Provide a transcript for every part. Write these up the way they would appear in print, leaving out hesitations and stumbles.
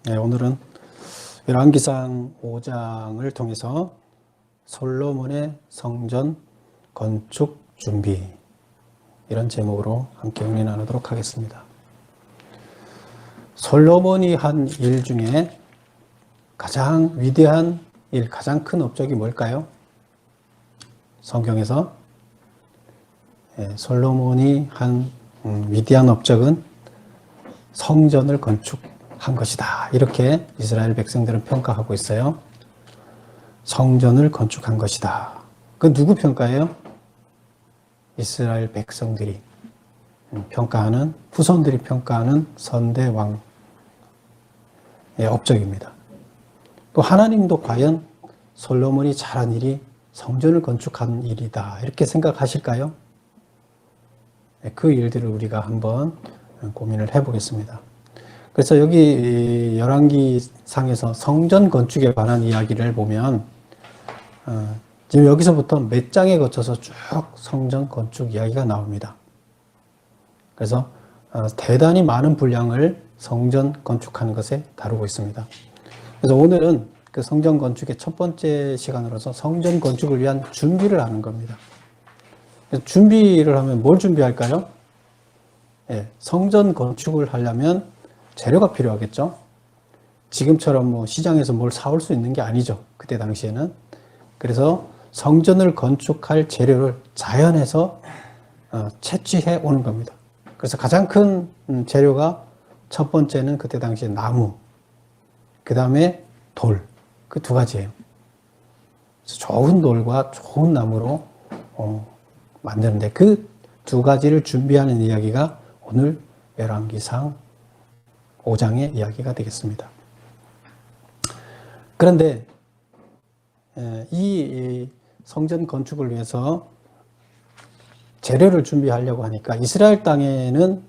네, 오늘은 열왕기상 5장을 통해서 솔로몬의 성전 건축 준비, 이런 제목으로 함께 은혜 나누도록 하겠습니다. 솔로몬이 한 일 중에 가장 위대한 일, 가장 큰 업적이 뭘까요? 성경에서 솔로몬이 한 위대한 업적은 성전을 건축한 것이다, 이렇게 이스라엘 백성들은 평가하고 있어요. 성전을 건축한 것이다. 그 누구 평가예요? 이스라엘 백성들이 평가하는, 후손들이 평가하는 선대왕의 업적입니다. 또 하나님도 과연 솔로몬이 잘한 일이 성전을 건축한 일이다, 이렇게 생각하실까요? 그 일들을 우리가 한번 고민을 해보겠습니다. 그래서 여기 열왕기상에서 성전 건축에 관한 이야기를 보면 지금 여기서부터 몇 장에 거쳐서 쭉 성전 건축 이야기가 나옵니다. 그래서 대단히 많은 분량을 성전 건축하는 것에 다루고 있습니다. 그래서 오늘은 그 성전 건축의 첫 번째 시간으로서 성전 건축을 위한 준비를 하는 겁니다. 그래서 준비를 하면 뭘 준비할까요? 성전 건축을 하려면 재료가 필요하겠죠. 지금처럼 뭐 시장에서 뭘 사올 수 있는 게 아니죠, 그때 당시에는. 그래서 성전을 건축할 재료를 자연에서 채취해 오는 겁니다. 그래서 가장 큰 재료가 첫 번째는 그때 당시에 나무, 그 다음에 돌, 그 두 가지예요. 그래서 좋은 돌과 좋은 나무로 만드는데 그 두 가지를 준비하는 이야기가 오늘 열왕기상 5장의 이야기가 되겠습니다. 그런데 이 성전 건축을 위해서 재료를 준비하려고 하니까 이스라엘 땅에는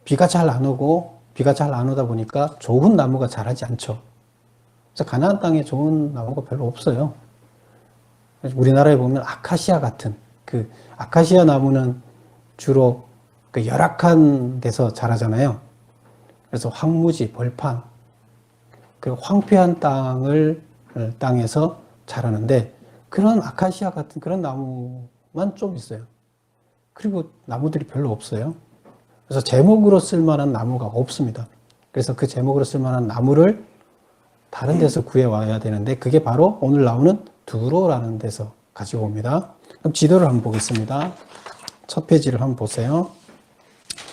비가 잘 안 오고, 비가 잘 안 오다 보니까 좋은 나무가 자라지 않죠. 그래서 가나안 땅에 좋은 나무가 별로 없어요. 우리나라에 보면 아카시아 같은, 그 아카시아 나무는 주로 그 열악한 데서 자라잖아요. 그래서 황무지, 벌판, 그 황폐한 땅에서 자라는데 그런 아카시아 같은 그런 나무만 좀 있어요. 그리고 나무들이 별로 없어요. 그래서 제목으로 쓸만한 나무가 없습니다. 그래서 그 제목으로 쓸만한 나무를 다른 데서 구해와야 되는데 그게 바로 오늘 나오는 두로라는 데서 가지고 옵니다. 그럼 지도를 한번 보겠습니다. 첫 페이지를 한번 보세요.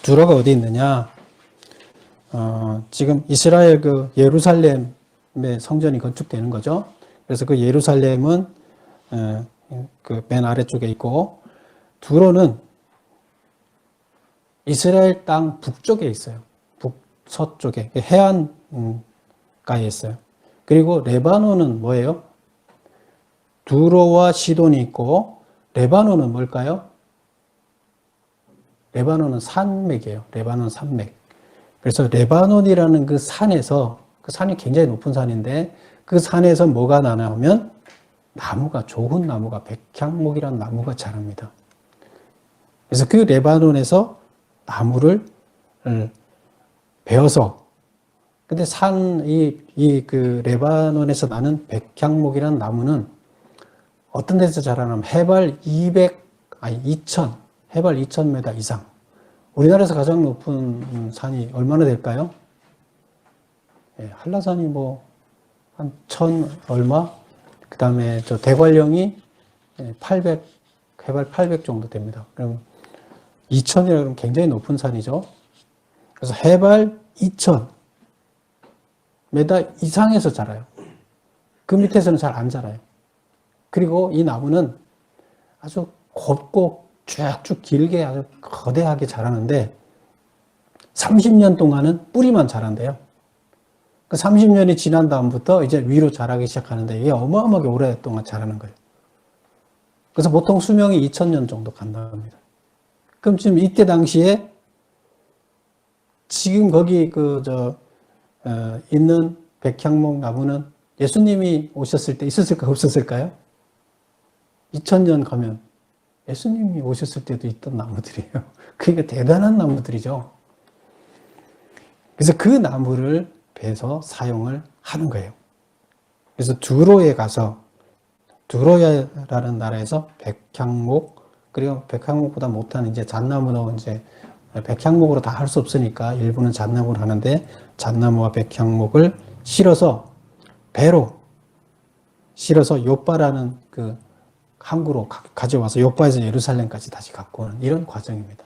두로가 어디 있느냐? 지금 이스라엘 그 예루살렘의 성전이 건축되는 거죠. 그래서 그 예루살렘은 그 맨 아래쪽에 있고, 두로는 이스라엘 땅 북쪽에 있어요. 북서쪽에, 해안가에 있어요. 그리고 레바논은 뭐예요? 두로와 시돈이 있고, 레바논은 뭘까요? 레바논은 산맥이에요. 레바논 산맥. 그래서 레바논이라는 그 산에서, 그 산이 굉장히 높은 산인데 그 산에서 뭐가 나냐 하면 나무가, 좋은 나무가, 백향목이라는 나무가 자랍니다. 그래서 그 레바논에서 나무를 베어서, 근데 그 레바논에서 나는 백향목이라는 나무는 어떤 데서 자라냐면 해발 2000m 이상. 우리나라에서 가장 높은 산이 얼마나 될까요? 한라산이 뭐 한 1000 얼마? 그 다음에 저 대관령이 800, 해발 800 정도 됩니다. 그럼 2000이라면 굉장히 높은 산이죠. 그래서 해발 2000m 이상에서 자라요. 그 밑에서는 잘 안 자라요. 그리고 이 나무는 아주 곱고 쭉쭉 길게 아주 거대하게 자라는데 30년 동안은 뿌리만 자란대요. 그 30년이 지난 다음부터 이제 위로 자라기 시작하는데 이게 어마어마하게 오랫동안 자라는 거예요. 그래서 보통 수명이 2000년 정도 간다고 합니다. 그럼 지금 이때 당시에 지금 거기 있는 백향목 나무는 예수님이 오셨을 때 있었을까 없었을까요? 2000년 가면 예수님이 오셨을 때도 있던 나무들이에요. 그러니까 대단한 나무들이죠. 그래서 그 나무를 배서 사용을 하는 거예요. 그래서 두로에 가서 두로야라는 나라에서 백향목, 그리고 백향목보다 못한 이제 잣나무로 이제 백향목으로 다 할 수 없으니까 일부는 잣나무로 하는데 잣나무와 백향목을 실어서 배로 실어서 요바라는 그 항구로 가져와서 요바에서 예루살렘까지 다시 갖고 오는 이런 과정입니다.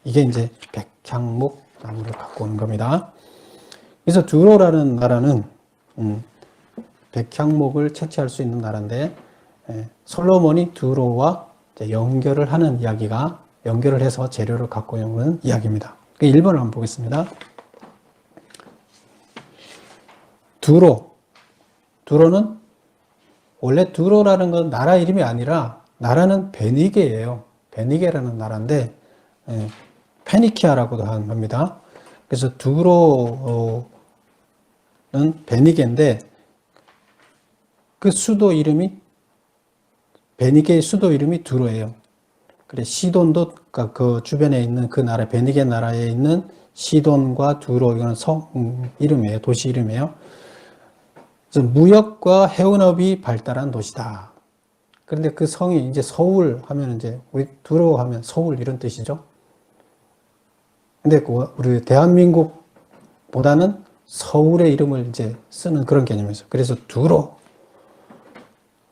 이게 이제 백향목 나무를 갖고 오는 겁니다. 그래서 두로라는 나라는 백향목을 채취할 수 있는 나라인데 솔로몬이 두로와 연결을 하는 이야기가 연결을 해서 재료를 갖고 오는 이야기입니다. 1번을 한번 보겠습니다. 두로는 원래 두로라는 건 나라 이름이 아니라 나라는 베니게예요. 베니게라는 나라인데 페니키아라고도 합니다. 그래서 두로는 베니게인데 그 수도 이름이 베니게의 수도 이름이 두로예요. 그래 시돈도 그러니까 그 주변에 있는 그 나라 베니게 나라에 있는 시돈과 두로 이거는 성 이름이에요. 도시 이름이에요. 그래서 무역과 해운업이 발달한 도시다. 그런데 그 성이 이제 서울 하면 이제 우리 두로 하면 서울 이런 뜻이죠. 근데 우리 대한민국보다는 서울의 이름을 이제 쓰는 그런 개념이죠. 그래서 두로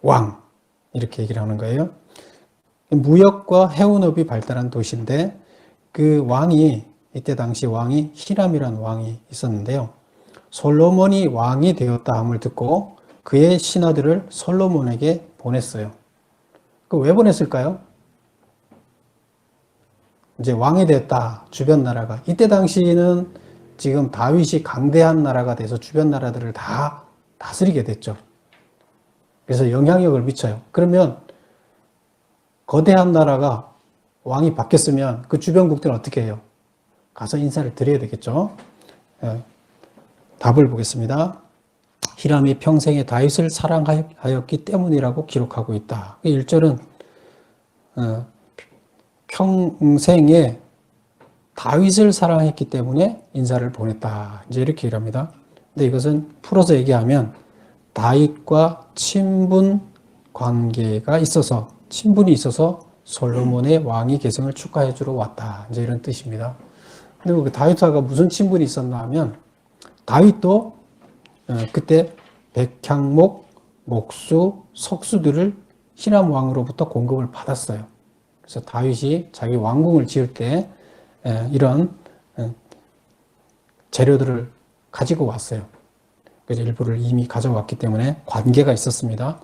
왕 이렇게 얘기를 하는 거예요. 무역과 해운업이 발달한 도시인데 그 왕이 이때 당시 왕이 히람이라는 왕이 있었는데요. 솔로몬이 왕이 되었다 함을 듣고 그의 신하들을 솔로몬에게 보냈어요. 그 왜 보냈을까요? 이제 왕이 됐다. 주변 나라가. 이때 당시는 지금 다윗이 강대한 나라가 돼서 주변 나라들을 다 다스리게 됐죠. 그래서 영향력을 미쳐요. 그러면 거대한 나라가 왕이 바뀌었으면 그 주변국들은 어떻게 해요? 가서 인사를 드려야 되겠죠. 답을 보겠습니다. 히람이 평생에 다윗을 사랑하였기 때문이라고 기록하고 있다. 1절은 평생에 다윗을 사랑했기 때문에 인사를 보냈다. 이제 이렇게 얘기합니다. 근데 이것은 풀어서 얘기하면 다윗과 친분 관계가 있어서 친분이 있어서 솔로몬의 왕위 계승을 축하해 주러 왔다. 이제 이런 뜻입니다. 근데 그 다윗과 무슨 친분이 있었나 하면 다윗도 그때 백향목, 목수, 석수들을 히람 왕으로부터 공급을 받았어요. 그래서 다윗이 자기 왕궁을 지을 때 이런 재료들을 가지고 왔어요. 그래서 일부를 이미 가져왔기 때문에 관계가 있었습니다.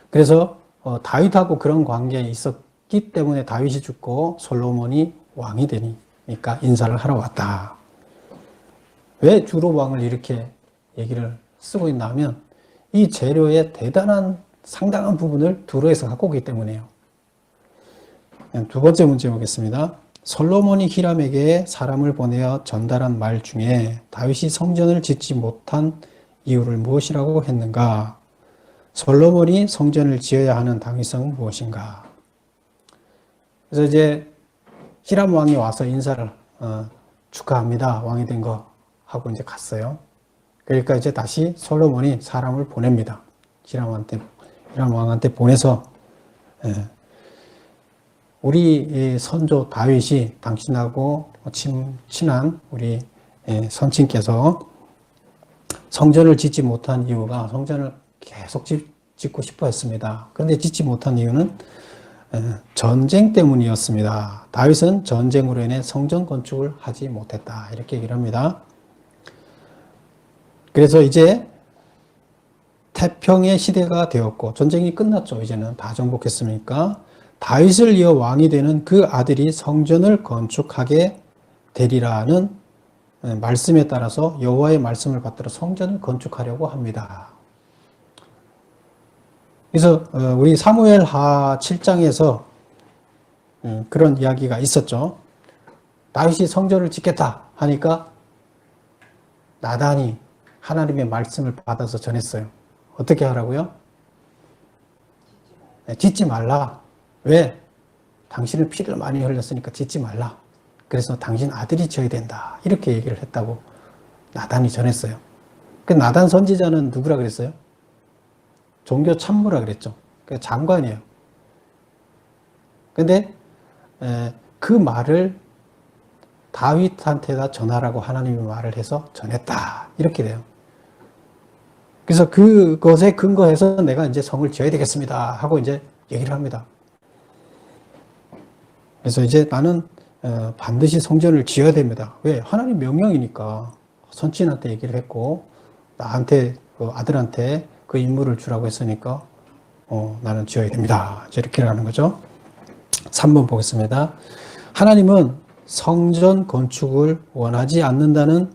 그래서 다윗하고 그런 관계에 있었기 때문에 다윗이 죽고 솔로몬이 왕이 되니까 인사를 하러 왔다. 왜 두로 왕을 이렇게 얘기를 쓰고 있나 하면 이 재료의 대단한 상당한 부분을 두로에서 갖고 오기 때문이에요. 두 번째 문제 보겠습니다. 솔로몬이 히람에게 사람을 보내어 전달한 말 중에 다윗이 성전을 짓지 못한 이유를 무엇이라고 했는가? 솔로몬이 성전을 지어야 하는 당위성은 무엇인가? 그래서 이제 히람 왕이 와서 인사를 축하합니다. 왕이 된 거 하고 이제 갔어요. 그러니까 이제 다시 솔로몬이 사람을 보냅니다. 히람 왕한테 보내서 우리 선조 다윗이 당신하고 친한 우리 선친께서 성전을 짓지 못한 이유가 성전을 계속 짓고 싶어 했습니다. 그런데 짓지 못한 이유는 전쟁 때문이었습니다. 다윗은 전쟁으로 인해 성전 건축을 하지 못했다. 이렇게 얘기를 합니다. 그래서 이제 태평의 시대가 되었고 전쟁이 끝났죠. 이제는 다 정복했으니까 다윗을 이어 왕이 되는 그 아들이 성전을 건축하게 되리라는 말씀에 따라서 여호와의 말씀을 받들어 성전을 건축하려고 합니다. 그래서 우리 사무엘하 7장에서 그런 이야기가 있었죠. 다윗이 성전을 짓겠다 하니까 나단이 하나님의 말씀을 받아서 전했어요. 어떻게 하라고요? 짓지 말라. 왜? 당신은 피를 많이 흘렸으니까 짓지 말라. 그래서 당신 아들이 져야 된다. 이렇게 얘기를 했다고 나단이 전했어요. 그 나단 선지자는 누구라 그랬어요? 종교 참모라 그랬죠. 그 장관이에요. 근데 그 말을 다윗한테다 전하라고 하나님이 말을 해서 전했다. 이렇게 돼요. 그래서 그것에 근거해서 내가 이제 성을 지어야 되겠습니다. 하고 이제 얘기를 합니다. 그래서 이제 나는 반드시 성전을 지어야 됩니다. 왜? 하나님 명령이니까. 선친한테 얘기를 했고, 나한테, 그 아들한테 그 임무를 주라고 했으니까, 나는 지어야 됩니다. 이렇게 하는 거죠. 3번 보겠습니다. 하나님은 성전 건축을 원하지 않는다는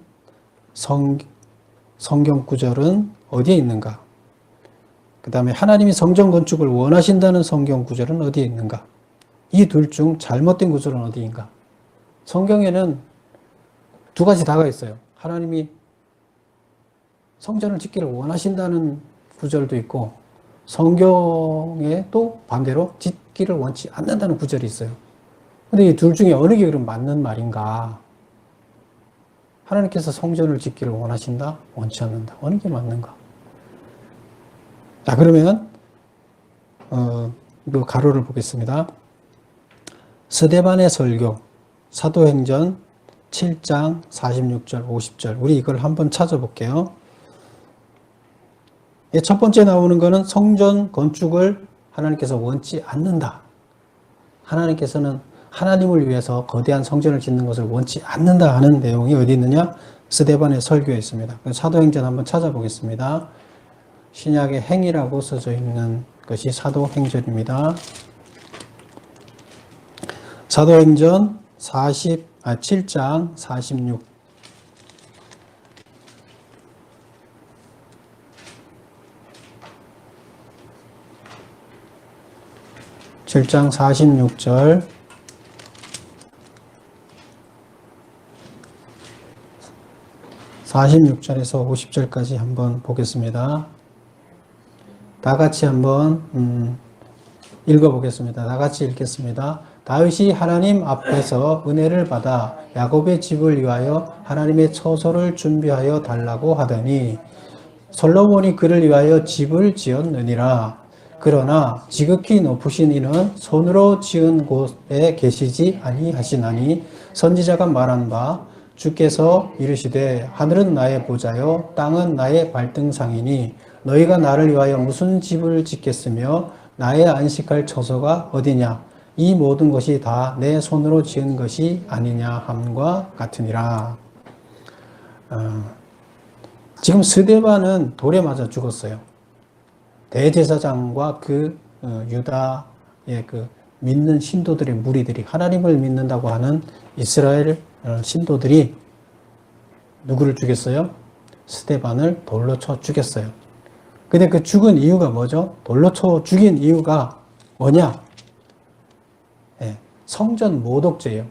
성경 구절은 어디에 있는가? 그 다음에 하나님이 성전 건축을 원하신다는 성경 구절은 어디에 있는가? 이 둘 중 잘못된 구절은 어디인가? 성경에는 두 가지 다가 있어요. 하나님이 성전을 짓기를 원하신다는 구절도 있고, 성경에 또 반대로 짓기를 원치 않는다는 구절이 있어요. 근데 이 둘 중에 어느 게 그럼 맞는 말인가? 하나님께서 성전을 짓기를 원하신다? 원치 않는다? 어느 게 맞는가? 자, 그러면, 이 가로를 보겠습니다. 스데반의 설교, 사도행전 7장 46절, 50절. 우리 이걸 한번 찾아볼게요. 첫 번째 나오는 거는 성전 건축을 하나님께서 원치 않는다. 하나님께서는 하나님을 위해서 거대한 성전을 짓는 것을 원치 않는다 하는 내용이 어디 있느냐? 스데반의 설교에 있습니다. 사도행전 한번 찾아보겠습니다. 신약의 행이라고 써져 있는 것이 사도행전입니다. 사도행전 7장 46. (7장 46절) 46절에서 50절까지 한번 보겠습니다. 다 같이 한번 읽어보겠습니다. 다 같이 읽겠습니다. 다윗이 하나님 앞에서 은혜를 받아 야곱의 집을 위하여 하나님의 처소를 준비하여 달라고 하더니 솔로몬이 그를 위하여 집을 지었느니라. 그러나 지극히 높으신 이는 손으로 지은 곳에 계시지 아니하시나니 선지자가 말한 바 주께서 이르시되 하늘은 나의 보좌요 땅은 나의 발등상이니 너희가 나를 위하여 무슨 집을 짓겠으며 나의 안식할 처소가 어디냐 이 모든 것이 다 내 손으로 지은 것이 아니냐 함과 같으니라. 지금 스데반은 돌에 맞아 죽었어요. 대제사장과 그 유다의 그 믿는 신도들의 무리들이 하나님을 믿는다고 하는 이스라엘 신도들이 누구를 죽였어요? 스데반을 돌로 쳐 죽였어요. 근데 그 죽은 이유가 뭐죠? 돌로 쳐 죽인 이유가 뭐냐? 네, 성전 모독죄예요.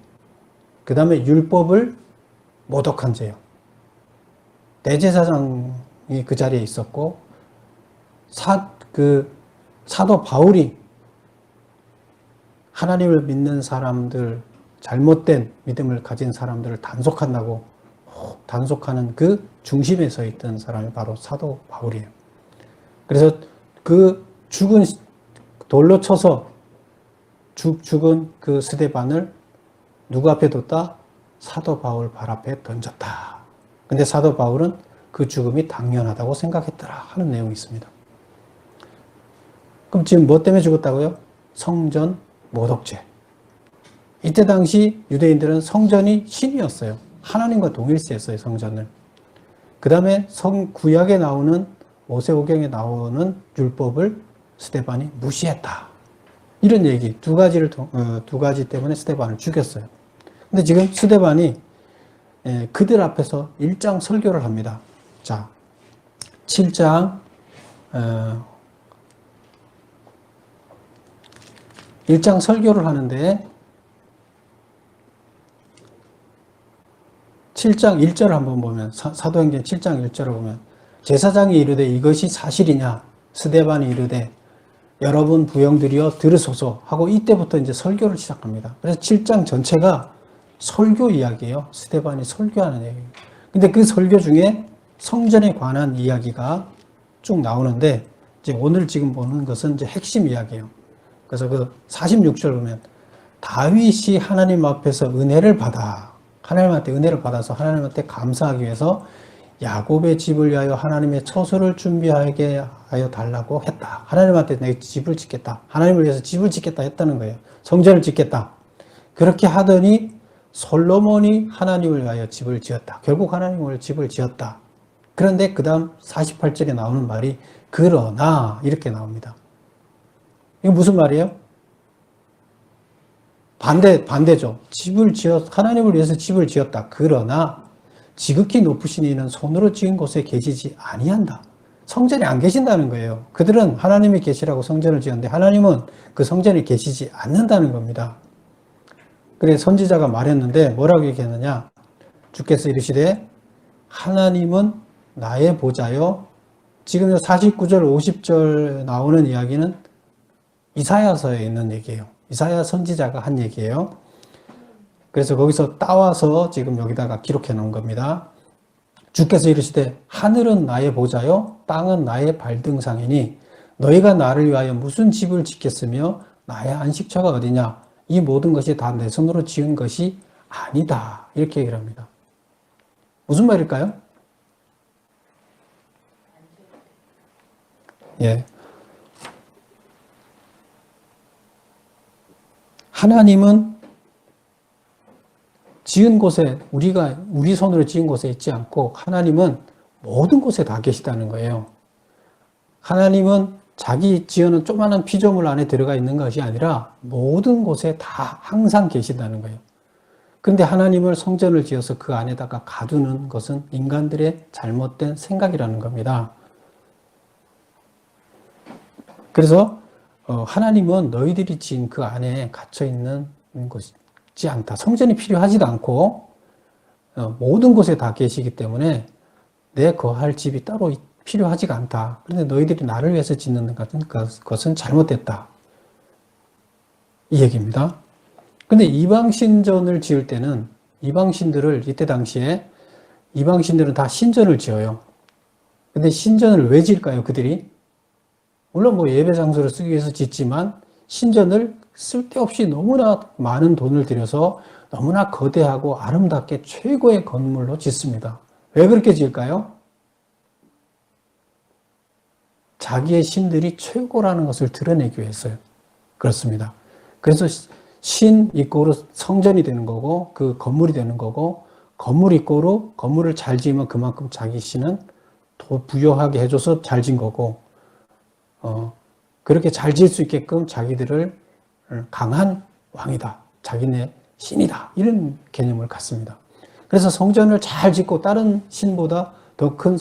그 다음에 율법을 모독한 죄예요. 대제사장이 그 자리에 있었고 사도 바울이 하나님을 믿는 사람들, 잘못된 믿음을 가진 사람들을 단속하는 그 중심에 서 있던 사람이 바로 사도 바울이에요. 그래서 그 돌로 쳐서 죽은 그 스데반을 누구 앞에 뒀다? 사도 바울 발 앞에 던졌다. 근데 사도 바울은 그 죽음이 당연하다고 생각했더라 하는 내용이 있습니다. 그럼 지금 뭐 때문에 죽었다고요? 성전 모독죄. 이때 당시 유대인들은 성전이 신이었어요. 하나님과 동일시했어요, 성전을. 그 다음에 구약에 나오는 모세오경에 나오는 율법을 스데반이 무시했다. 이런 얘기 두 가지 때문에 스데반을 죽였어요. 근데 지금 스데반이 그들 앞에서 1장 설교를 합니다. 자, 7장 1장 설교를 하는데 7장 1절을 한번 보면 사도행전 7장 1절을 보면 제사장이 이르되 이것이 사실이냐 스데반이 이르되 여러분 부형들이여 들으소서 하고 이때부터 이제 설교를 시작합니다. 그래서 7장 전체가 설교 이야기예요. 스데반이 설교하는 얘기예요. 근데 그 설교 중에 성전에 관한 이야기가 쭉 나오는데, 이제 오늘 지금 보는 것은 이제 핵심 이야기예요. 그래서 그 46절 보면, 다윗이 하나님 앞에서 은혜를 받아, 하나님한테 은혜를 받아서 하나님한테 감사하기 위해서 야곱의 집을 위하여 하나님의 처소를 준비하게 하여 달라고 했다. 하나님한테 내 집을 짓겠다. 하나님을 위해서 집을 짓겠다 했다는 거예요. 성전을 짓겠다. 그렇게 하더니 솔로몬이 하나님을 위하여 집을 지었다. 결국 하나님을 집을 지었다. 그런데 그 다음 48절에 나오는 말이 그러나 이렇게 나옵니다. 이게 무슨 말이에요? 반대죠. 하나님을 위해서 집을 지었다. 그러나 지극히 높으신 이는 손으로 지은 곳에 계시지 아니한다. 성전에 안 계신다는 거예요. 그들은 하나님이 계시라고 성전을 지었는데 하나님은 그 성전에 계시지 않는다는 겁니다. 그래 선지자가 말했는데 뭐라고 얘기했느냐? 주께서 이르시되 하나님은 나의 보좌요. 지금 49절 50절 나오는 이야기는 이사야서에 있는 얘기예요. 이사야 선지자가 한 얘기예요. 그래서 거기서 따와서 지금 여기다가 기록해 놓은 겁니다. 주께서 이르시되 하늘은 나의 보좌요 땅은 나의 발등상이니 너희가 나를 위하여 무슨 집을 짓겠으며 나의 안식처가 어디냐? 이 모든 것이 다 내 손으로 지은 것이 아니다. 이렇게 얘기를 합니다. 무슨 말일까요? 예. 하나님은 지은 곳에, 우리 손으로 지은 곳에 있지 않고 하나님은 모든 곳에 다 계시다는 거예요. 하나님은 자기 지어놓은 조그마한 피조물 안에 들어가 있는 것이 아니라 모든 곳에 다 항상 계신다는 거예요. 그런데 하나님을 성전을 지어서 그 안에다가 가두는 것은 인간들의 잘못된 생각이라는 겁니다. 그래서 하나님은 너희들이 지은 그 안에 갇혀 있는 것이지 않다. 성전이 필요하지도 않고 모든 곳에 다 계시기 때문에 내 거할 집이 따로 필요하지가 않다. 그런데 너희들이 나를 위해서 짓는 것은 잘못됐다. 이 얘기입니다. 근데 이방신전을 지을 때는 이방신들을 이때 당시에 이방신들은 다 신전을 지어요. 근데 신전을 왜 지을까요? 그들이? 물론 뭐 예배 장소를 쓰기 위해서 짓지만 신전을 쓸데없이 너무나 많은 돈을 들여서 너무나 거대하고 아름답게 최고의 건물로 짓습니다. 왜 그렇게 지을까요? 자기의 신들이 최고라는 것을 드러내기 위해서요. 그렇습니다. 그래서 신 이꼬르 성전이 되는 거고 그 건물이 되는 거고 건물 이꼬르 건물을 잘 지으면 그만큼 자기 신은 더 부여하게 해줘서 잘 지은 거고 그렇게 잘 지을 수 있게끔 자기들을 강한 왕이다. 자기네 신이다. 이런 개념을 갖습니다. 그래서 성전을 잘 짓고 다른 신보다 더 큰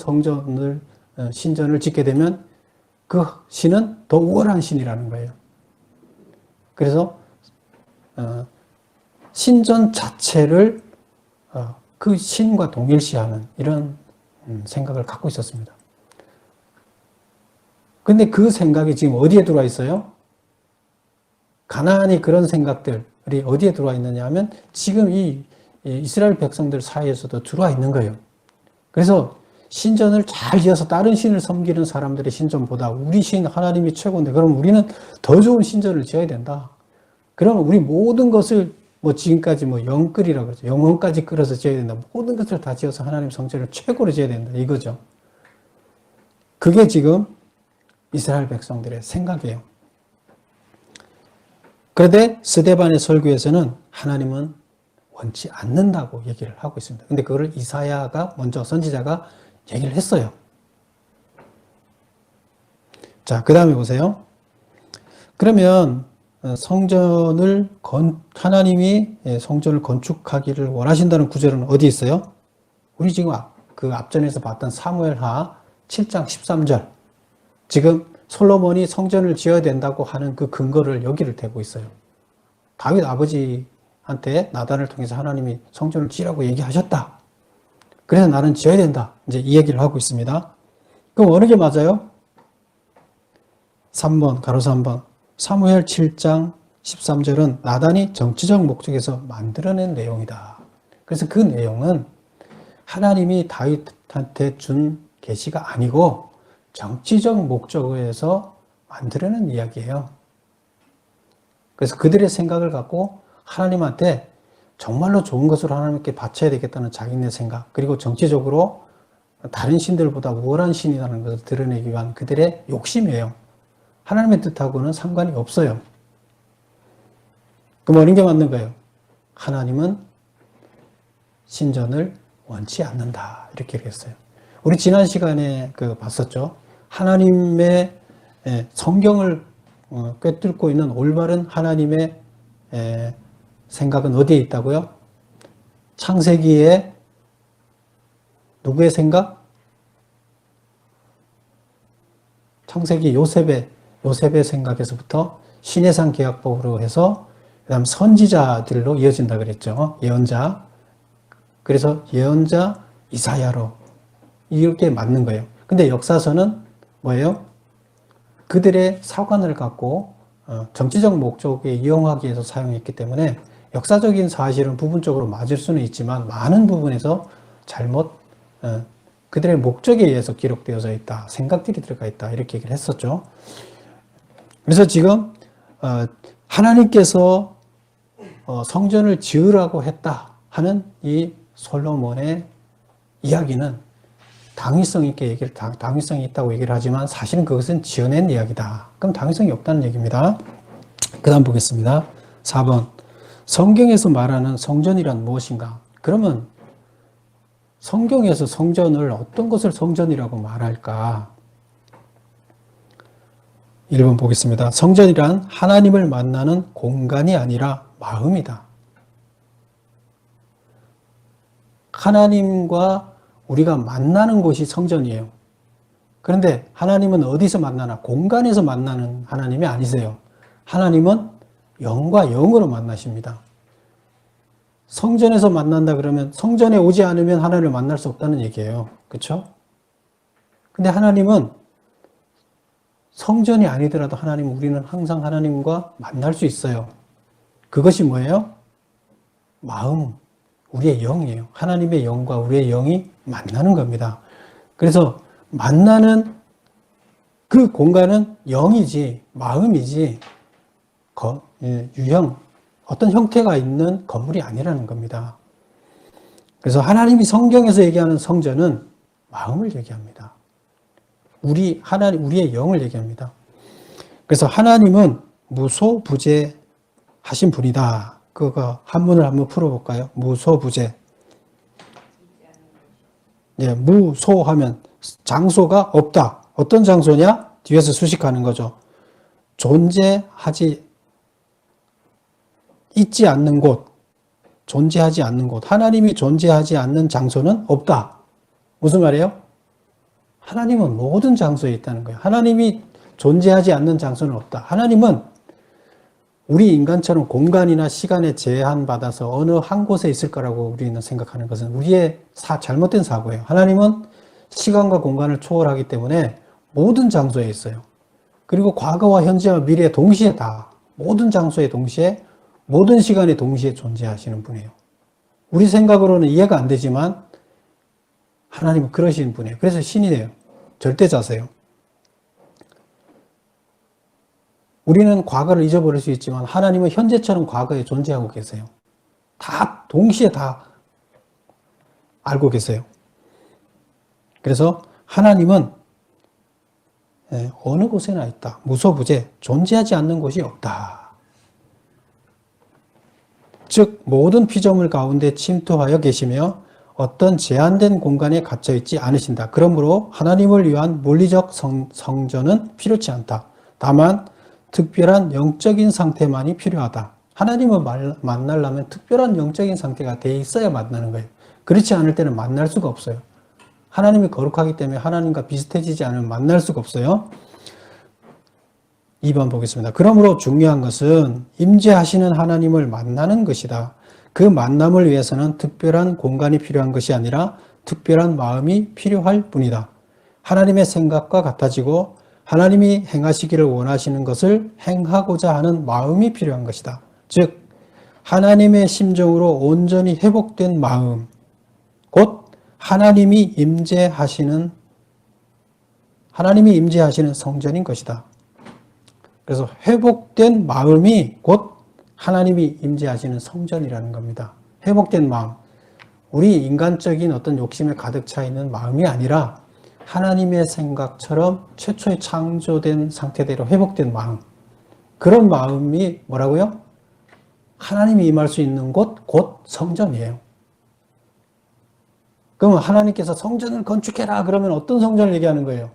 신전을 짓게 되면 그 신은 더 우월한 신이라는 거예요. 그래서 신전 자체를 그 신과 동일시하는 이런 생각을 갖고 있었습니다. 근데 그 생각이 지금 어디에 들어와 있어요? 가나안이 그런 생각들이 어디에 들어와 있느냐 하면 지금 이 이스라엘 백성들 사이에서도 들어와 있는 거예요. 그래서 신전을 잘 지어서 다른 신을 섬기는 사람들의 신전보다 우리 신 하나님이 최고인데 그럼 우리는 더 좋은 신전을 지어야 된다. 그러면 우리 모든 것을 지금까지 영끌이라고 그러죠. 영혼까지 끌어서 지어야 된다. 모든 것을 다 지어서 하나님 성전을 최고로 지어야 된다. 이거죠. 그게 지금 이스라엘 백성들의 생각이에요. 그런데 스데반의 설교에서는 하나님은 원치 않는다고 얘기를 하고 있습니다. 근데 그거를 이사야가 먼저 선지자가 얘기를 했어요. 자, 그 다음에 보세요. 그러면 하나님이 성전을 건축하기를 원하신다는 구절은 어디 있어요? 우리 지금 그 앞전에서 봤던 사무엘하 7장 13절. 지금 솔로몬이 성전을 지어야 된다고 하는 그 근거를 여기를 대고 있어요. 다윗 아버지한테 나단을 통해서 하나님이 성전을 지으라고 얘기하셨다. 그래서 나는 지어야 된다. 이제 이 얘기를 하고 있습니다. 그럼 어느 게 맞아요? 3번, 가로 3번. 사무엘 7장 13절은 나단이 정치적 목적에서 만들어낸 내용이다. 그래서 그 내용은 하나님이 다윗한테 준 계시가 아니고 정치적 목적에서 만들어낸 이야기예요. 그래서 그들의 생각을 갖고 하나님한테 정말로 좋은 것으로 하나님께 바쳐야 되겠다는 자기네 생각, 그리고 정치적으로 다른 신들보다 우월한 신이라는 것을 드러내기 위한 그들의 욕심이에요. 하나님의 뜻하고는 상관이 없어요. 그럼 어느 게 맞는 거예요? 하나님은 신전을 원치 않는다. 이렇게 얘기했어요. 우리 지난 시간에 봤었죠. 하나님의 성경을 꿰뚫고 있는 올바른 하나님의 생각은 어디에 있다고요? 창세기에 누구의 생각? 창세기 요셉의 생각에서부터 신해상 계약법으로 해서 그다음 선지자들로 이어진다 그랬죠. 예언자. 그래서 예언자 이사야로 이렇게 맞는 거예요. 근데 역사서는 뭐예요? 그들의 사관을 갖고 정치적 목적에 이용하기 위해서 사용했기 때문에 역사적인 사실은 부분적으로 맞을 수는 있지만 많은 부분에서 잘못 그들의 목적에 의해서 기록되어져 있다. 생각들이 들어가 있다. 이렇게 얘기를 했었죠. 그래서 지금 하나님께서 성전을 지으라고 했다 하는 이 솔로몬의 이야기는 당위성 당위성이 있다고 얘기를 하지만 사실은 그것은 지어낸 이야기다. 그럼 당위성이 없다는 얘기입니다. 그 다음 보겠습니다. 4번. 성경에서 말하는 성전이란 무엇인가? 그러면 성경에서 성전을 어떤 것을 성전이라고 말할까? 1번 보겠습니다. 성전이란 하나님을 만나는 공간이 아니라 마음이다. 하나님과 우리가 만나는 곳이 성전이에요. 그런데 하나님은 어디서 만나나? 공간에서 만나는 하나님이 아니세요. 하나님은 영과 영으로 만나십니다. 성전에서 만난다 그러면 성전에 오지 않으면 하나님을 만날 수 없다는 얘기예요. 그렇죠? 근데 하나님은 성전이 아니더라도 우리는 항상 하나님과 만날 수 있어요. 그것이 뭐예요? 마음, 우리의 영이에요. 하나님의 영과 우리의 영이 만나는 겁니다. 그래서 만나는 그 공간은 영이지, 마음이지, 유형, 어떤 형태가 있는 건물이 아니라는 겁니다. 그래서 하나님이 성경에서 얘기하는 성전은 마음을 얘기합니다. 우리의 영을 얘기합니다. 그래서 하나님은 무소부재하신 분이다. 그거 한문을 한번 풀어볼까요? 무소부재. 예, 무소하면 장소가 없다. 어떤 장소냐? 뒤에서 수식하는 거죠. 있지 않는 곳, 존재하지 않는 곳. 하나님이 존재하지 않는 장소는 없다. 무슨 말이에요? 하나님은 모든 장소에 있다는 거예요. 하나님이 존재하지 않는 장소는 없다. 하나님은 우리 인간처럼 공간이나 시간에 제한받아서 어느 한 곳에 있을 거라고 우리는 생각하는 것은 우리의 잘못된 사고예요. 하나님은 시간과 공간을 초월하기 때문에 모든 장소에 있어요. 그리고 과거와 현재와 미래 동시에 모든 장소에 동시에 모든 시간에 동시에 존재하시는 분이에요. 우리 생각으로는 이해가 안 되지만 하나님은 그러시는 분이에요. 그래서 신이에요. 절대자세요. 우리는 과거를 잊어버릴 수 있지만 하나님은 현재처럼 과거에 존재하고 계세요. 동시에 알고 계세요. 그래서 하나님은 어느 곳에나 있다. 무소부재, 존재하지 않는 곳이 없다. 즉 모든 피조물 가운데 침투하여 계시며 어떤 제한된 공간에 갇혀 있지 않으신다. 그러므로 하나님을 위한 물리적 성전은 필요치 않다. 다만 특별한 영적인 상태만이 필요하다. 하나님을 만나려면 특별한 영적인 상태가 돼 있어야 만나는 거예요. 그렇지 않을 때는 만날 수가 없어요. 하나님이 거룩하기 때문에 하나님과 비슷해지지 않으면 만날 수가 없어요. 2번 보겠습니다. 그러므로 중요한 것은 임재하시는 하나님을 만나는 것이다. 그 만남을 위해서는 특별한 공간이 필요한 것이 아니라 특별한 마음이 필요할 뿐이다. 하나님의 생각과 같아지고 하나님이 행하시기를 원하시는 것을 행하고자 하는 마음이 필요한 것이다. 즉 하나님의 심정으로 온전히 회복된 마음, 곧 하나님이 임재하시는 성전인 것이다. 그래서 회복된 마음이 곧 하나님이 임재하시는 성전이라는 겁니다. 회복된 마음. 우리 인간적인 어떤 욕심에 가득 차 있는 마음이 아니라 하나님의 생각처럼 최초에 창조된 상태대로 회복된 마음. 그런 마음이 뭐라고요? 하나님이 임할 수 있는 곳, 곧 성전이에요. 그러면 하나님께서 성전을 건축해라 그러면 어떤 성전을 얘기하는 거예요?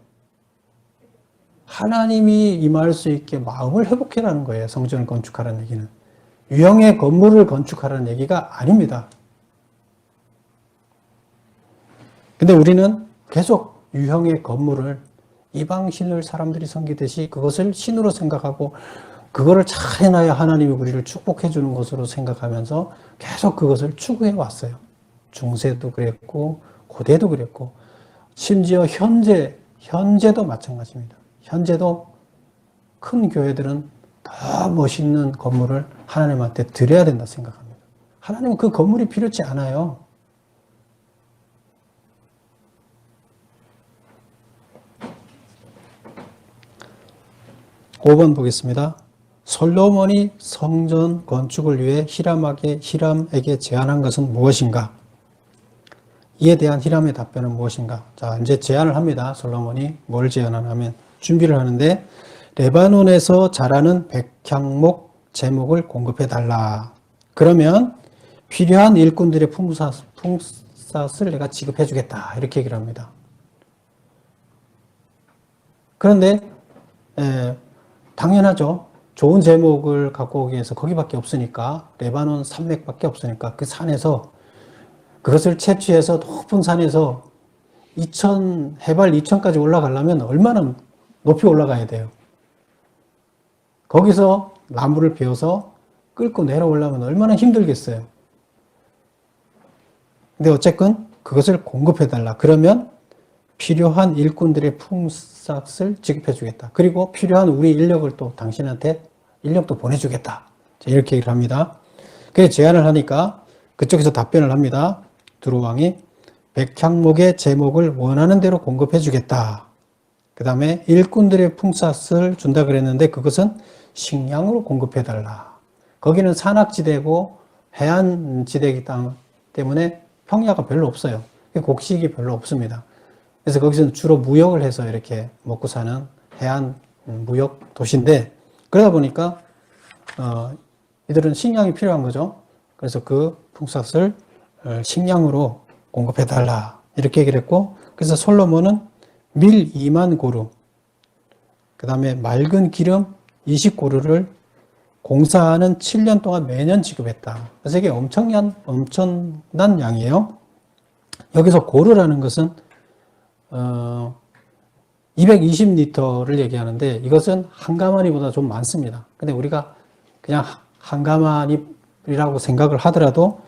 하나님이 임할 수 있게 마음을 회복해라는 거예요. 성전을 건축하라는 얘기는. 유형의 건물을 건축하라는 얘기가 아닙니다. 근데 우리는 계속 유형의 건물을 이방신을 사람들이 섬기듯이 그것을 신으로 생각하고 그거를 잘 해놔야 하나님이 우리를 축복해 주는 것으로 생각하면서 계속 그것을 추구해 왔어요. 중세도 그랬고 고대도 그랬고 심지어 현재도 마찬가지입니다. 현재도 큰 교회들은 더 멋있는 건물을 하나님한테 드려야 된다 생각합니다. 하나님은 그 건물이 필요치 않아요. (5번) 보겠습니다. 솔로몬이 성전 건축을 위해 히람에게 제안한 것은 무엇인가? 이에 대한 히람의 답변은 무엇인가? 자, 이제 제안을 합니다. 솔로몬이 뭘 제안하냐면 준비를 하는데 레바논에서 자라는 백향목 제목을 공급해 달라. 그러면 필요한 일꾼들의 품삯을 내가 지급해 주겠다. 이렇게 얘기를 합니다. 그런데 당연하죠. 좋은 제목을 갖고 오기 위해서 거기밖에 없으니까 레바논 산맥밖에 없으니까 그 산에서 그것을 채취해서 높은 산에서 해발 2000까지 올라가려면 얼마나 높이 올라가야 돼요. 거기서 나무를 베어서 끌고 내려오려면 얼마나 힘들겠어요. 근데 어쨌건 그것을 공급해달라. 그러면 필요한 일꾼들의 품삯을 지급해주겠다. 그리고 필요한 우리 인력을 또 당신한테 인력도 보내주겠다. 이렇게 얘기를 합니다. 그래서 제안을 하니까 그쪽에서 답변을 합니다. 두루왕이 백향목의 제목을 원하는 대로 공급해주겠다. 그 다음에 일꾼들의 품삯을 준다 그랬는데 그것은 식량으로 공급해달라. 거기는 산악지대고 해안지대이기 때문에 평야가 별로 없어요. 곡식이 별로 없습니다. 그래서 거기서는 주로 무역을 해서 이렇게 먹고 사는 해안 무역 도시인데 그러다 보니까 이들은 식량이 필요한 거죠. 그래서 그 품삯을 식량으로 공급해달라 이렇게 얘기를 했고 그래서 솔로몬은 밀 2만 고루 그 다음에 맑은 기름 20고루를 공사하는 7년 동안 매년 지급했다. 그래서 이게 엄청난 양이에요. 여기서 고루라는 것은 220리터를 얘기하는데 이것은 한 가마니보다 좀 많습니다. 근데 우리가 그냥 한 가마니라고 생각을 하더라도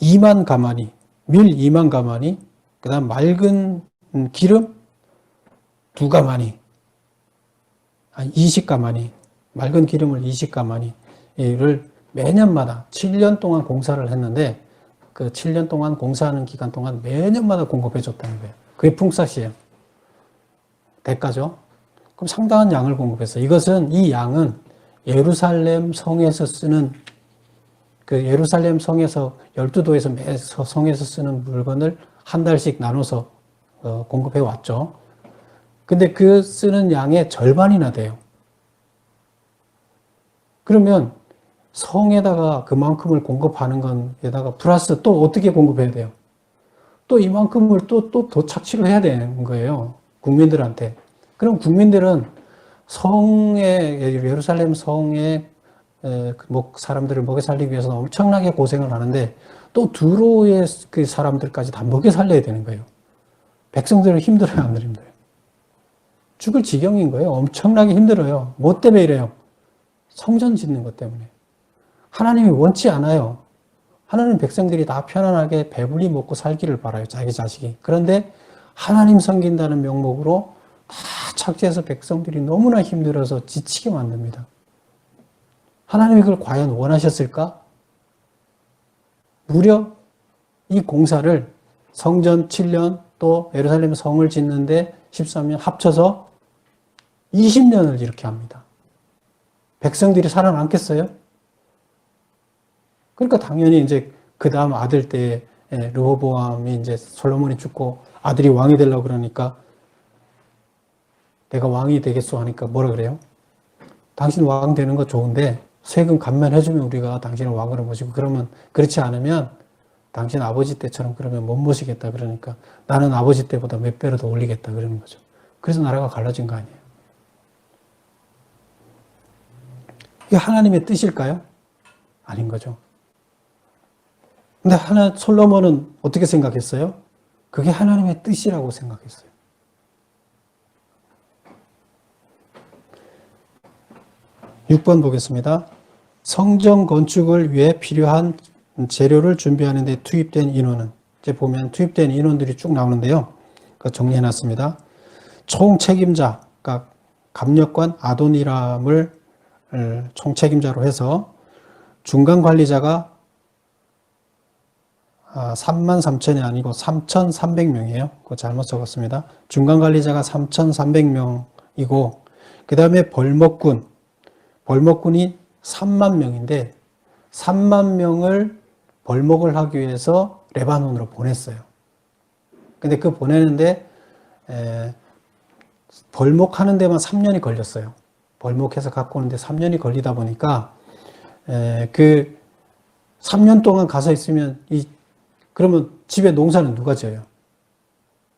2만 가마니, 밀 2만 가마니, 그 다음 맑은 기름 2가마니, 20가마니, 맑은 기름을 20가마니를 매년마다 7년 동안 공사를 했는데 그 7년 동안 공사하는 기간 동안 매년마다 공급해 줬다는 거예요. 그게 품삯이에요. 대가죠. 그럼 상당한 양을 공급했어요. 이 양은 예루살렘 성에서 쓰는 그 예루살렘 성에서 12도에서 매 성에서 쓰는 물건을 한 달씩 나눠서 공급해 왔죠. 근데 그 쓰는 양의 절반이나 돼요. 그러면 성에다가 그만큼을 공급하는 건에다가 플러스 또 어떻게 공급해야 돼요? 또 이만큼을 또 착취를 해야 되는 거예요. 국민들한테. 그럼 국민들은 예루살렘 성에 사람들을 먹여 살리기 위해서는 엄청나게 고생을 하는데 또 두로의 그 사람들까지 다 먹여 살려야 되는 거예요. 백성들은 힘들어요, 안 힘들어요? 죽을 지경인 거예요. 엄청나게 힘들어요. 뭐 때문에 이래요? 성전 짓는 것 때문에. 하나님이 원치 않아요. 하나님 백성들이 다 편안하게 배불리 먹고 살기를 바라요. 자기 자식이. 그런데 하나님 섬긴다는 명목으로 다 착지해서 백성들이 너무나 힘들어서 지치게 만듭니다. 하나님이 그걸 과연 원하셨을까? 무려 이 공사를 성전 7년 또 예루살렘 성을 짓는데 13년 합쳐서 20년을 이렇게 합니다. 백성들이 살아남겠어요? 그러니까 당연히 이제 그 다음 아들 때 르호보암이 이제 솔로몬이 죽고 아들이 왕이 되려고 그러니까 내가 왕이 되겠소 하니까 뭐라 그래요? 당신 왕 되는 거 좋은데 세금 감면해주면 우리가 당신을 왕으로 모시고 그러면 그렇지 않으면 당신 아버지 때처럼 그러면 못 모시겠다 그러니까 나는 아버지 때보다 몇 배로 더 올리겠다 그러는 거죠. 그래서 나라가 갈라진 거 아니에요. 이게 하나님의 뜻일까요? 아닌 거죠. 근데 솔로몬은 어떻게 생각했어요? 그게 하나님의 뜻이라고 생각했어요. (6번) 보겠습니다. 성전 건축을 위해 필요한 재료를 준비하는 데 투입된 인원은, 이제 보면 투입된 인원들이 쭉 나오는데요. 정리해 놨습니다. 총 책임자, 그러니까 감력관 아도니람을 총 책임자로 해서 중간 관리자가 33,000이 아니고 3,300명이에요. 그거 잘못 적었습니다. 중간 관리자가 3,300명이고 그 다음에 벌목군이 3만 명인데 3만 명을 벌목을 하기 위해서 레바논으로 보냈어요. 근데 그 보내는데 벌목하는 데만 3년이 걸렸어요. 벌목해서 갖고 오는데 3년이 걸리다 보니까 그 3년 동안 가서 있으면 그러면 집에 농사는 누가 지어요?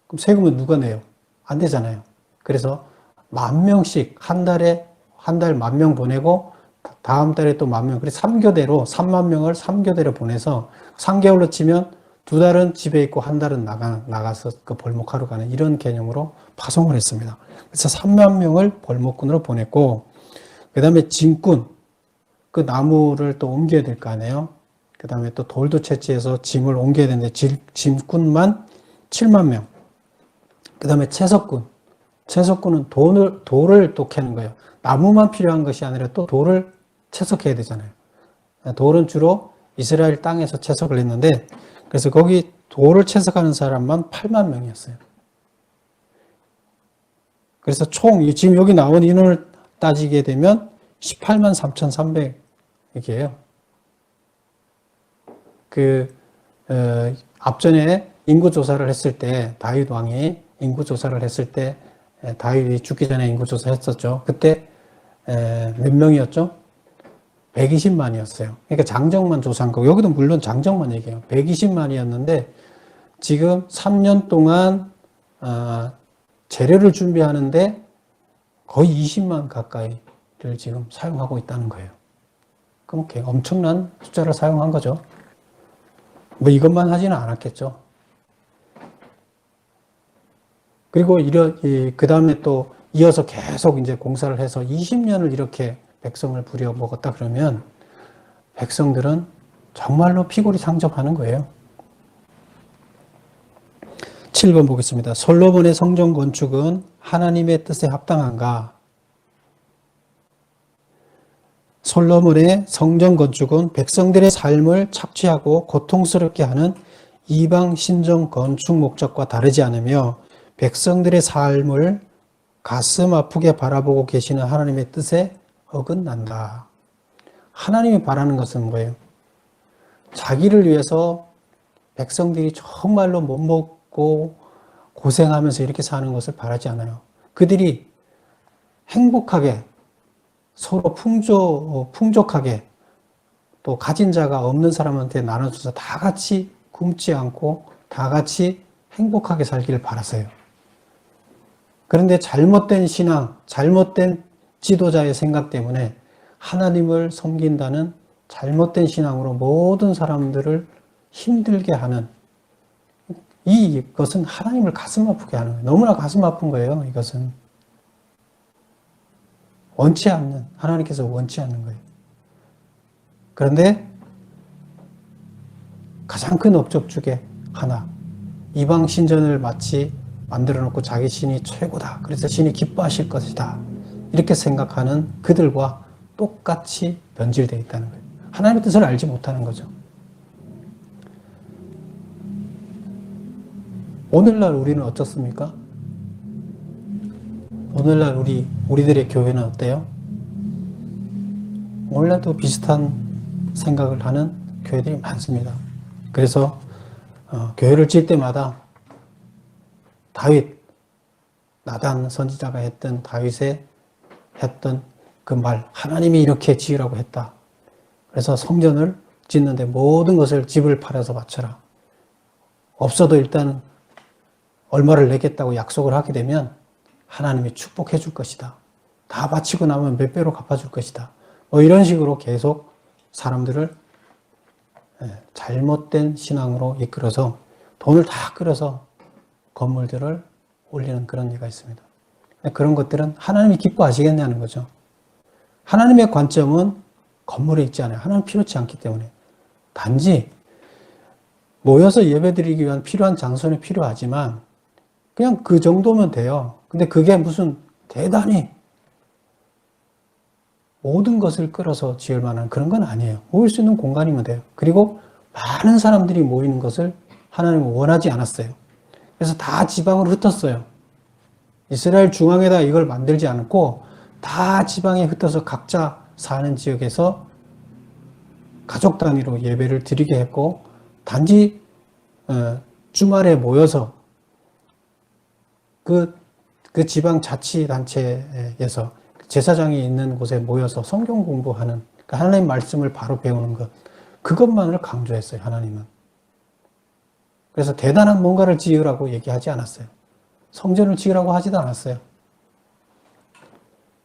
그럼 세금은 누가 내요? 안 되잖아요. 그래서 10,000명씩 한 달 10,000명 보내고 다음 달에 또 10,000명. 그래서 3교대로 3만 명을 3교대로 보내서 3개월로 치면 2달은 집에 있고 한 달은 나가서 그 벌목하러 가는 이런 개념으로 파송을 했습니다. 그래서 3만 명을 벌목군으로 보냈고 그 다음에 짐꾼, 그 나무를 또 옮겨야 될 거 아니에요. 그 다음에 또 돌도 채취해서 짐을 옮겨야 되는데 짐꾼만 7만 명. 그 다음에 채석꾼은 돌을 또 캐는 거예요. 나무만 필요한 것이 아니라 또 돌을 채석해야 되잖아요. 돌은 주로 이스라엘 땅에서 채석을 했는데 그래서 거기 돌을 채석하는 사람만 8만 명이었어요. 그래서 총 지금 여기 나온 인원을 따지게 되면 18만 3,300이에요. 앞전에 인구조사를 했을 때, 다윗 왕이 인구조사를 했을 때, 다윗이 죽기 전에 인구조사 했었죠. 그때, 몇 명이었죠? 120만이었어요. 그러니까 장정만 조사한 거고, 여기도 물론 장정만 얘기해요. 120만이었는데, 지금 3년 동안, 재료를 준비하는데 거의 20만 가까이를 지금 사용하고 있다는 거예요. 그럼 엄청난 숫자를 사용한 거죠. 뭐 이것만 하지는 않았겠죠. 그리고 그 다음에 또 이어서 계속 이제 공사를 해서 20년을 이렇게 백성을 부려먹었다 그러면 백성들은 정말로 피골이 상접하는 거예요. 7번 보겠습니다. 솔로몬의 성전 건축은 하나님의 뜻에 합당한가? 솔로몬의 성전 건축은 백성들의 삶을 착취하고 고통스럽게 하는 이방 신전 건축 목적과 다르지 않으며 백성들의 삶을 가슴 아프게 바라보고 계시는 하나님의 뜻에 어긋난다. 하나님이 바라는 것은 뭐예요? 자기를 위해서 백성들이 정말로 못 먹고 고생하면서 이렇게 사는 것을 바라지 않아요. 그들이 행복하게 서로 풍족하게 또 가진 자가 없는 사람한테 나눠줘서 다 같이 굶지 않고 다 같이 행복하게 살기를 바라세요. 그런데 잘못된 신앙, 잘못된 지도자의 생각 때문에 하나님을 섬긴다는 잘못된 신앙으로 모든 사람들을 힘들게 하는 이것은 하나님을 가슴 아프게 하는 거예요. 너무나 가슴 아픈 거예요. 이것은 원치 않는, 하나님께서 원치 않는 거예요. 그런데 가장 큰 업적 중에 하나, 이방 신전을 마치 만들어 놓고 자기 신이 최고다. 그래서 신이 기뻐하실 것이다. 이렇게 생각하는 그들과 똑같이 변질되어 있다는 거예요. 하나님의 뜻을 알지 못하는 거죠. 오늘날 우리는 어떻습니까? 오늘날 우리들의 교회는 어때요? 오늘날도 비슷한 생각을 하는 교회들이 많습니다. 그래서 교회를 질 때마다 다윗, 나단 선지자가 했던 다윗의 했던 그 말, 하나님이 이렇게 지으라고 했다. 그래서 성전을 짓는데 모든 것을 집을 팔아서 바쳐라. 없어도 일단 얼마를 내겠다고 약속을 하게 되면 하나님이 축복해 줄 것이다. 다 바치고 나면 몇 배로 갚아줄 것이다. 뭐 이런 식으로 계속 사람들을 잘못된 신앙으로 이끌어서 돈을 다 끌어서 건물들을 올리는 그런 예가 있습니다. 그런 것들은 하나님이 기뻐하시겠냐는 거죠. 하나님의 관점은 건물에 있지 않아요. 하나님 필요치 않기 때문에. 단지 모여서 예배드리기 위한 필요한 장소는 필요하지만 그냥 그 정도면 돼요. 근데 그게 무슨 대단히 모든 것을 끌어서 지을 만한 그런 건 아니에요. 모일 수 있는 공간이면 돼요. 그리고 많은 사람들이 모이는 것을 하나님은 원하지 않았어요. 그래서 다 지방으로 흩었어요. 이스라엘 중앙에다 이걸 만들지 않고 다 지방에 흩어서 각자 사는 지역에서 가족 단위로 예배를 드리게 했고 단지 주말에 모여서 그 지방 자치단체에서 제사장이 있는 곳에 모여서 성경 공부하는 그러니까 하나님 말씀을 바로 배우는 것 그것만을 강조했어요. 하나님은. 그래서 대단한 뭔가를 지으라고 얘기하지 않았어요. 성전을 지으라고 하지도 않았어요.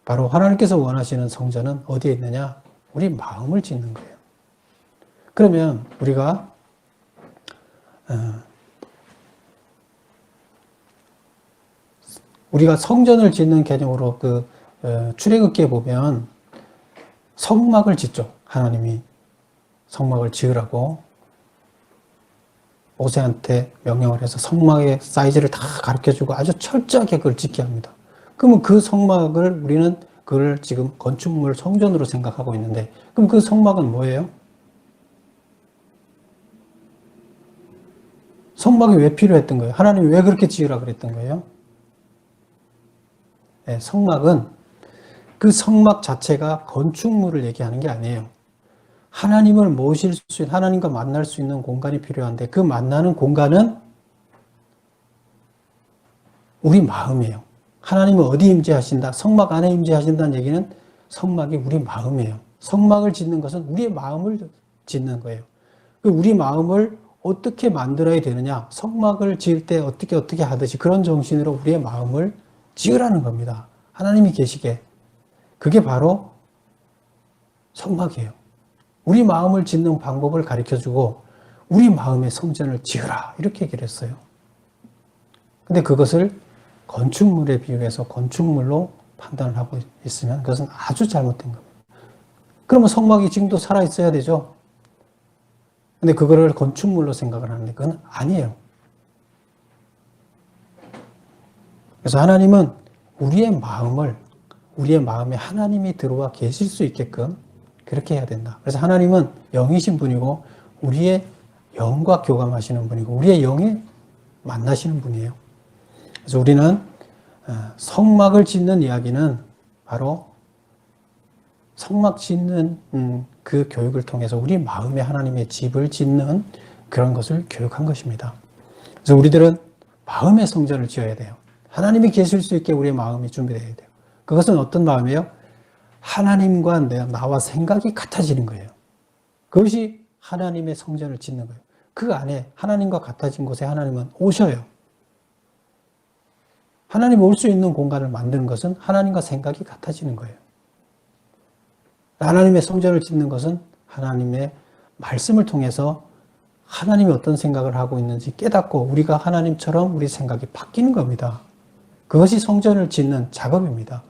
바로 하나님께서 원하시는 성전은 어디에 있느냐? 우리 마음을 짓는 거예요. 그러면 우리가 성전을 짓는 개념으로 출애굽기에 보면 성막을 짓죠. 하나님이 성막을 지으라고 모세한테 명령을 해서 성막의 사이즈를 다 가르쳐주고 아주 철저하게 그걸 짓게 합니다. 그러면 그 성막을 우리는 그걸 지금 건축물 성전으로 생각하고 있는데 그럼 그 성막은 뭐예요? 성막이 왜 필요했던 거예요? 하나님이 왜 그렇게 지으라 그랬던 거예요? 네, 성막은 그 성막 자체가 건축물을 얘기하는 게 아니에요. 하나님을 모실 수 있는, 하나님과 만날 수 있는 공간이 필요한데 그 만나는 공간은 우리 마음이에요. 하나님은 어디 임재하신다? 성막 안에 임재하신다는 얘기는 성막이 우리 마음이에요. 성막을 짓는 것은 우리의 마음을 짓는 거예요. 우리 마음을 어떻게 만들어야 되느냐? 성막을 지을 때 어떻게 하듯이 그런 정신으로 우리의 마음을 지으라는 겁니다. 하나님이 계시게. 그게 바로 성막이에요. 우리 마음을 짓는 방법을 가르쳐주고 우리 마음의 성전을 지으라 이렇게 얘기를 했어요. 근데 그것을 건축물에 비유해서 건축물로 판단을 하고 있으면 그것은 아주 잘못된 겁니다. 그러면 성막이 지금도 살아있어야 되죠. 근데 그거를 건축물로 생각을 하는데 그건 아니에요. 그래서 하나님은 우리의 마음에 하나님이 들어와 계실 수 있게끔 그렇게 해야 된다. 그래서 하나님은 영이신 분이고 우리의 영과 교감하시는 분이고 우리의 영에 만나시는 분이에요. 그래서 우리는 성막을 짓는 이야기는 바로 성막 짓는 그 교육을 통해서 우리 마음에 하나님의 집을 짓는 그런 것을 교육한 것입니다. 그래서 우리들은 마음의 성전을 지어야 돼요. 하나님이 계실 수 있게 우리의 마음이 준비되어야 돼요. 그것은 어떤 마음이에요? 하나님과 나와 생각이 같아지는 거예요. 그것이 하나님의 성전을 짓는 거예요. 그 안에 하나님과 같아진 곳에 하나님은 오셔요. 하나님 올 수 있는 공간을 만드는 것은 하나님과 생각이 같아지는 거예요. 하나님의 성전을 짓는 것은 하나님의 말씀을 통해서 하나님이 어떤 생각을 하고 있는지 깨닫고 우리가 하나님처럼 우리 생각이 바뀌는 겁니다. 그것이 성전을 짓는 작업입니다.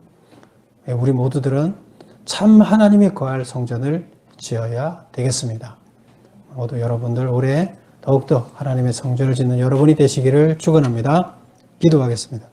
우리 모두들은 참 하나님이 거할 성전을 지어야 되겠습니다. 모두 여러분들 올해 더욱더 하나님의 성전을 짓는 여러분이 되시기를 축원합니다. 기도하겠습니다.